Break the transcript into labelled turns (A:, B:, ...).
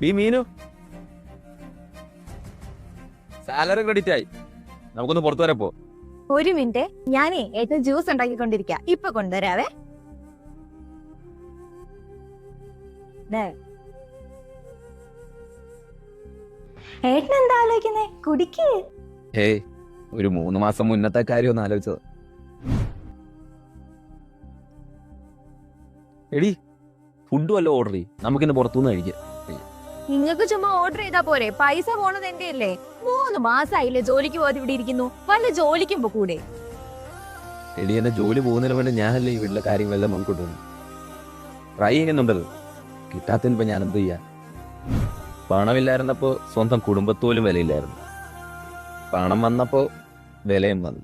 A: Meenu salary credit ആയി. നമുക്കൊന്ന് പുറത്തു വരെ പോ.
B: ഒരു മിനിറ്റ്, ഞാനേ ഏറ്റവും ജ്യൂസ് ഉണ്ടാക്കിക്കൊണ്ടിരിക്കുക. ഇപ്പൊ കൊണ്ടുവരാവേ. ഏട്ടൻ എന്താ ആലോചിക്കുന്നേ? കുടിക്ക്.
A: ഏയ്, ഒരു 3 മാസം മുന്നത്തെ കാര്യം ഒന്ന് ആലോചിച്ചത്. എടി, ഫുഡ് വല്ല ഓർഡർ ചെയ്യും, നമുക്കിന്ന് പുറത്തുനിന്ന് കഴിക്കാം.
B: നിങ്ങൾക്ക് ചുമ്മാ ഓർഡർ ചെയ്താ പോരെ? പൈസ പോണത് എന്റെ അല്ലേ? 3 മാസമായില്ലേ ജോലിക്ക് പോകാതെ ഇവിടെ ഇരിക്കുന്നു. വല്ല ജോലിക്കും കൂടെ.
A: എടി, എന്നെ ജോലി പോകുന്നതിന് വേണ്ടി ഞാനല്ലേ ഈ വീട്ടിലെ കാര്യങ്ങളെല്ലാം മുൻകൂട്ടുന്നു. ട്രൈ ചെയ്യുന്നുണ്ടല്ലോ, കിട്ടാത്തതിനിപ്പോ ഞാൻ എന്ത് ചെയ്യാ? പണമില്ലായിരുന്നപ്പോ സ്വന്തം കുടുംബത്തോലും വിലയില്ലായിരുന്നു. പണം വന്നപ്പോ വിലയും വന്നു.